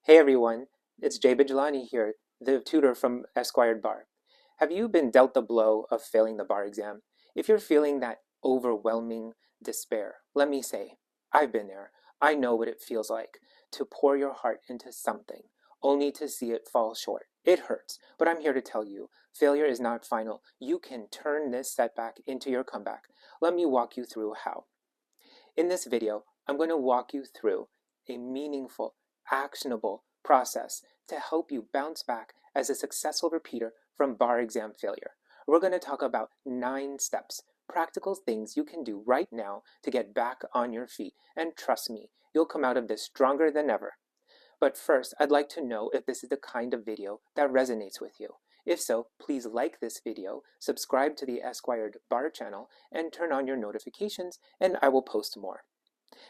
Hey everyone, it's Bijlani here, the tutor from Esquired Bar. Have you been dealt the blow of failing the bar exam? If you're feeling that overwhelming despair, let me say, I've been there. I know what it feels like to pour your heart into something, only to see it fall short. It hurts, but I'm here to tell you, failure is not final. You can turn this setback into your comeback. Let me walk you through how. In this video, I'm going to walk you through a meaningful, actionable process to help you bounce back as a successful repeater from bar exam failure. We're going to talk about 9 steps, practical things you can do right now to get back on your feet. And trust me, you'll come out of this stronger than ever. But first, I'd like to know if this is the kind of video that resonates with you. If so, please like this video, subscribe to the Esquired Bar channel, and turn on your notifications, and I will post more.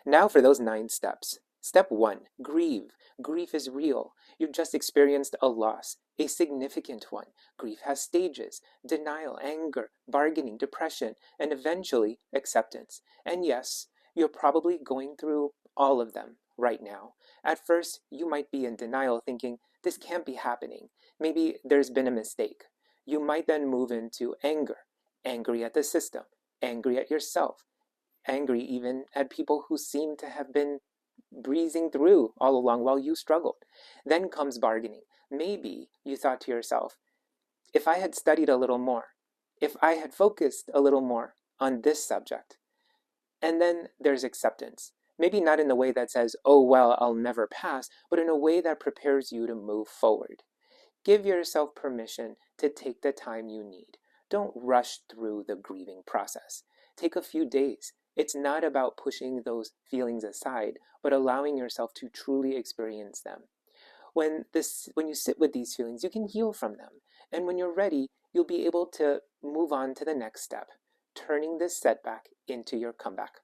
Now for those 9 steps. Step 1, grieve. Grief is real. You've just experienced a loss, a significant one. Grief has stages: denial, anger, bargaining, depression, and eventually acceptance. And yes, you're probably going through all of them right now. At first, you might be in denial thinking, this can't be happening. Maybe there's been a mistake. You might then move into anger, angry at the system, angry at yourself, angry even at people who seem to have been breezing through all along while you struggled. Then comes bargaining. Maybe you thought to yourself, if I had studied a little more, if I had focused a little more on this subject. And then there's acceptance. Maybe not in the way that says, oh, well, I'll never pass, but in a way that prepares you to move forward. Give yourself permission to take the time you need. Don't rush through the grieving process. Take a few days. It's not about pushing those feelings aside, but allowing yourself to truly experience them. When you sit with these feelings, you can heal from them. And when you're ready, you'll be able to move on to the next step, turning this setback into your comeback.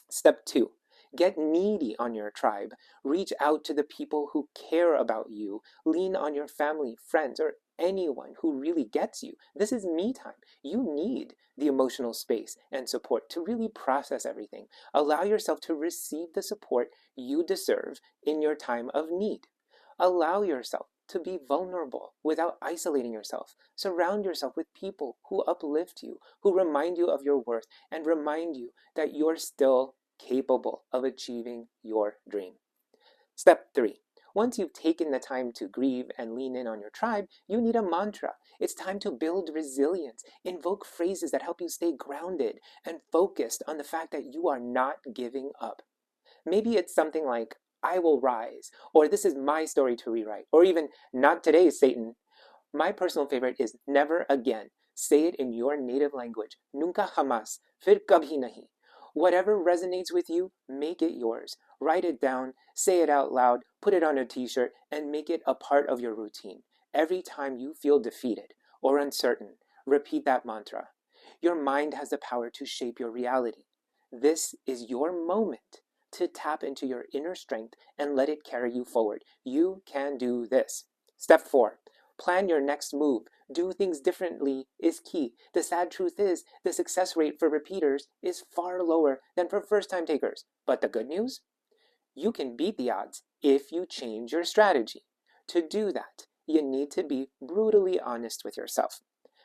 Step 2. Get needy on your tribe. Reach out to the people who care about you. Lean on your family, friends, or anyone who really gets you. This is me time. You need the emotional space and support to really process everything. Allow yourself to receive the support you deserve in your time of need. Allow yourself to be vulnerable without isolating yourself. Surround yourself with people who uplift you, who remind you of your worth, and remind you that you're still capable of achieving your dream. Step 3. Once you've taken the time to grieve and lean in on your tribe, you need a mantra. It's time to build resilience. Invoke phrases that help you stay grounded and focused on the fact that you are not giving up. Maybe it's something like, I will rise, or this is my story to rewrite, or even, not today, Satan. My personal favorite is never again. Say it in your native language. Nunca jamás. Fir kabhi nahi. Whatever resonates with you, make it yours. Write it down, say it out loud, put it on a t-shirt, and make it a part of your routine. Every time you feel defeated or uncertain, repeat that mantra. Your mind has the power to shape your reality. This is your moment to tap into your inner strength and let it carry you forward. You can do this. Step 4. Plan your next move. Do things differently is key. The sad truth is, the success rate for repeaters is far lower than for first-time takers. But the good news? You can beat the odds if you change your strategy. To do that, you need to be brutally honest with yourself.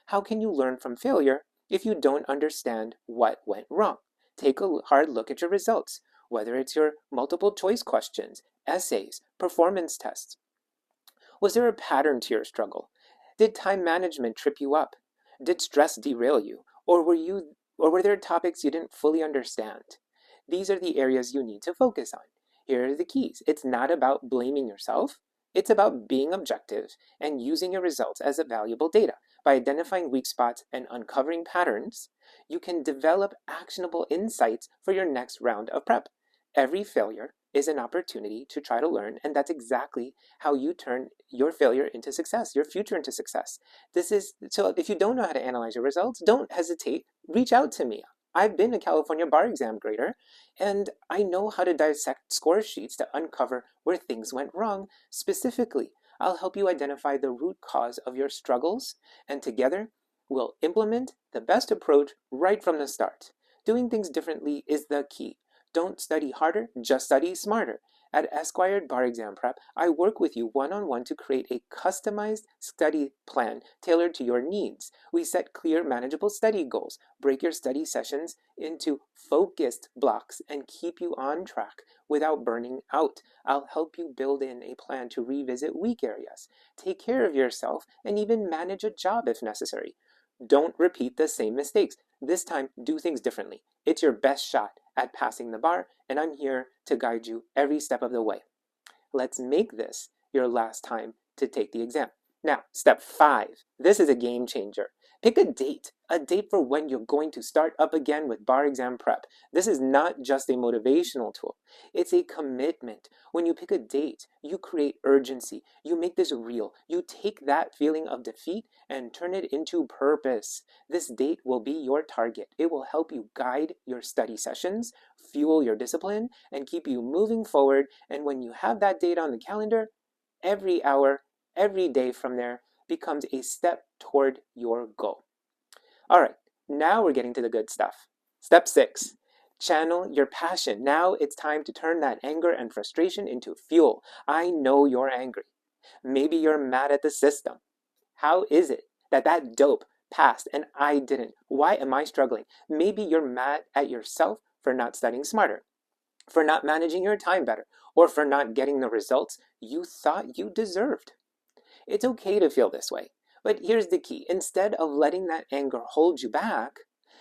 How can you learn from failure if you don't understand what went wrong? Take a hard look at your results, whether it's your multiple choice questions, essays, performance tests. Was there a pattern to your struggle? Did time management trip you up? Did stress derail you? Or were there topics you didn't fully understand? These are the areas you need to focus on. Here are the keys. It's not about blaming yourself. It's about being objective and using your results as a valuable data. By identifying weak spots and uncovering patterns, you can develop actionable insights for your next round of prep. Every failure is an opportunity to try to learn, and that's exactly how you turn your failure into success, your future into success. So if you don't know how to analyze your results, don't hesitate. Reach out to me. I've been a California bar exam grader, and I know how to dissect score sheets to uncover where things went wrong. Specifically, I'll help you identify the root cause of your struggles, and together, we'll implement the best approach right from the start. Doing things differently is the key. Don't study harder, just study smarter. At Esquired Bar Exam Prep, I work with you one-on-one to create a customized study plan tailored to your needs. We set clear, manageable study goals, break your study sessions into focused blocks, and keep you on track without burning out. I'll help you build in a plan to revisit weak areas, take care of yourself, and even manage a job if necessary. Don't repeat the same mistakes. This time, do things differently. It's your best shot at passing the bar, and I'm here to guide you every step of the way. Let's make this your last time to take the exam. Now, step 5. This is a game changer. Pick a date for when you're going to start up again with bar exam prep. This is not just a motivational tool. It's a commitment. When you pick a date, you create urgency. You make this real. You take that feeling of defeat and turn it into purpose. This date will be your target. It will help you guide your study sessions, fuel your discipline, and keep you moving forward. And when you have that date on the calendar, every hour, every day from there becomes a step toward your goal. All right, now we're getting to the good stuff. Step 6, channel your passion. Now it's time to turn that anger and frustration into fuel. I know you're angry. Maybe you're mad at the system. How is it that dope passed and I didn't? Why am I struggling? Maybe you're mad at yourself for not studying smarter, for not managing your time better, or for not getting the results you thought you deserved. It's okay to feel this way, but here's the key. Instead of letting that anger hold you back,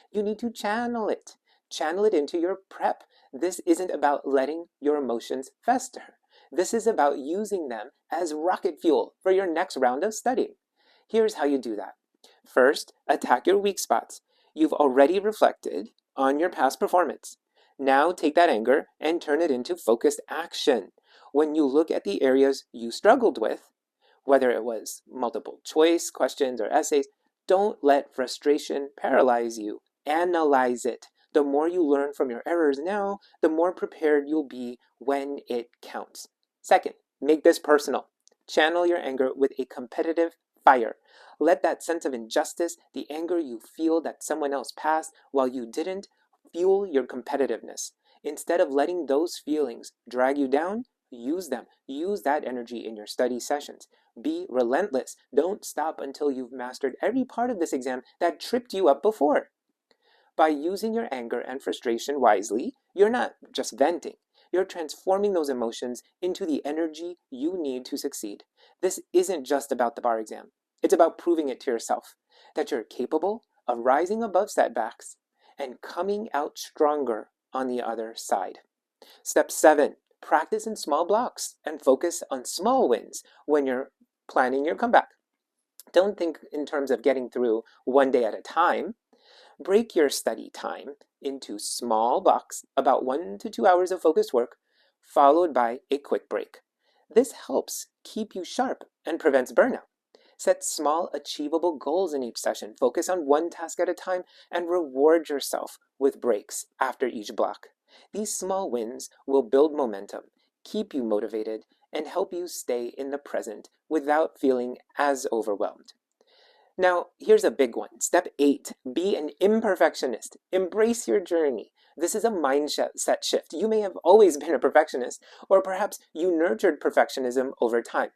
you need to channel it. Channel it into your prep. This isn't about letting your emotions fester. This is about using them as rocket fuel for your next round of studying. Here's how you do that. First, attack your weak spots. You've already reflected on your past performance. Now take that anger and turn it into focused action. When you look at the areas you struggled with, whether it was multiple choice questions or essays, don't let frustration paralyze you. Analyze it. The more you learn from your errors now, the more prepared you'll be when it counts. Second, make this personal. Channel your anger with a competitive fire. Let that sense of injustice, the anger you feel that someone else passed while you didn't, fuel your competitiveness. Instead of letting those feelings drag you down, use them. Use that energy in your study sessions. Be relentless. Don't stop until you've mastered every part of this exam that tripped you up before. By using your anger and frustration wisely, you're not just venting. You're transforming those emotions into the energy you need to succeed. This isn't just about the bar exam. It's about proving it to yourself that you're capable of rising above setbacks and coming out stronger on the other side. Step 7, practice in small blocks and focus on small wins when you're planning your comeback. Don't think in terms of getting through one day at a time. Break your study time into small blocks, about 1 to 2 hours of focused work, followed by a quick break. This helps keep you sharp and prevents burnout. Set small, achievable goals in each session. Focus on one task at a time and reward yourself with breaks after each block. These small wins will build momentum, keep you motivated, and help you stay in the present without feeling as overwhelmed. Now, here's a big one. Step 8, be an imperfectionist. Embrace your journey. This is a mindset shift. You may have always been a perfectionist, or perhaps you nurtured perfectionism over time.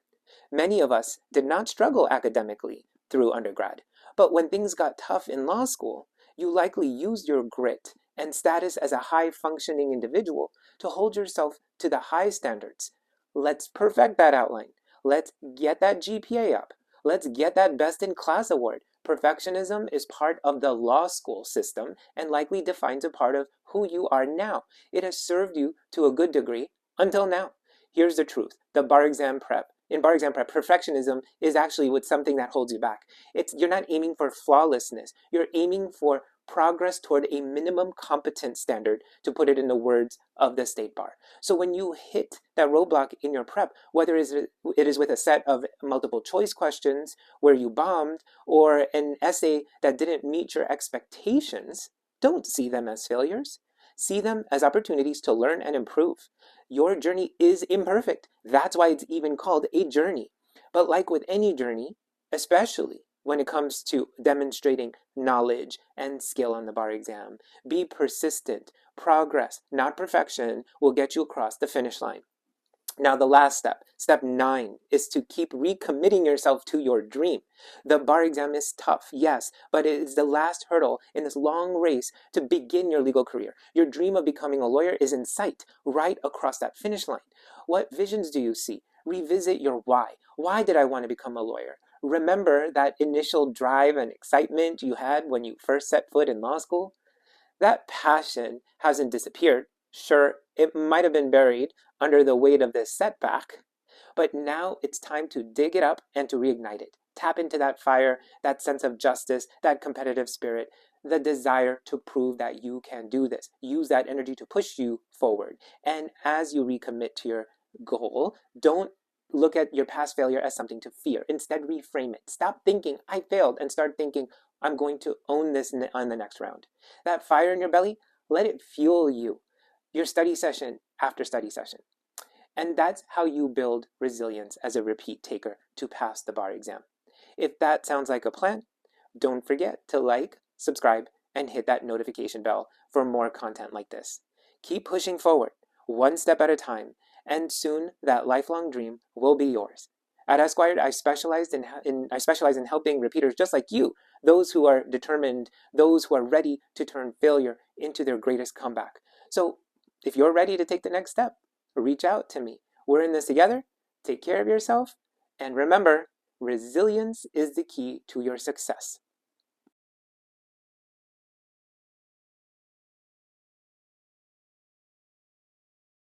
Many of us did not struggle academically through undergrad, but when things got tough in law school, you likely used your grit and status as a high-functioning individual to hold yourself to the high standards. Let's perfect that outline. Let's get that GPA up. Let's get that Best in Class award. Perfectionism is part of the law school system and likely defines a part of who you are now. It has served you to a good degree until now. Here's the truth. In bar exam prep, perfectionism is actually something that holds you back. You're not aiming for flawlessness. You're aiming for progress toward a minimum competence standard, to put it in the words of the state bar. So when you hit that roadblock in your prep, whether it is with a set of multiple choice questions where you bombed, or an essay that didn't meet your expectations, don't see them as failures. See them as opportunities to learn and improve. Your journey is imperfect. That's why it's even called a journey. But like with any journey, especially when it comes to demonstrating knowledge and skill on the bar exam, be persistent. Progress, not perfection, will get you across the finish line. Now, the last step, step 9, is to keep recommitting yourself to your dream. The bar exam is tough, yes, but it is the last hurdle in this long race to begin your legal career. Your dream of becoming a lawyer is in sight, right across that finish line. What visions do you see? Revisit your why. Why did I want to become a lawyer? Remember that initial drive and excitement you had when you first set foot in law school? That passion hasn't disappeared. Sure, it might have been buried under the weight of this setback, but now it's time to dig it up and to reignite it. Tap into that fire, that sense of justice, that competitive spirit, the desire to prove that you can do this. Use that energy to push you forward. And as you recommit to your goal, don't look at your past failure as something to fear. Instead, reframe it. Stop thinking, I failed, and start thinking, I'm going to own this on the next round. That fire in your belly, let it fuel you, your study session after study session. And that's how you build resilience as a repeat taker to pass the bar exam. If that sounds like a plan, don't forget to like, subscribe, and hit that notification bell for more content like this. Keep pushing forward, one step at a time, and soon that lifelong dream will be yours. At Esquired, I specialize in helping repeaters just like you, those who are determined, those who are ready to turn failure into their greatest comeback. So if you're ready to take the next step, reach out to me. We're in this together. Take care of yourself. And remember, resilience is the key to your success.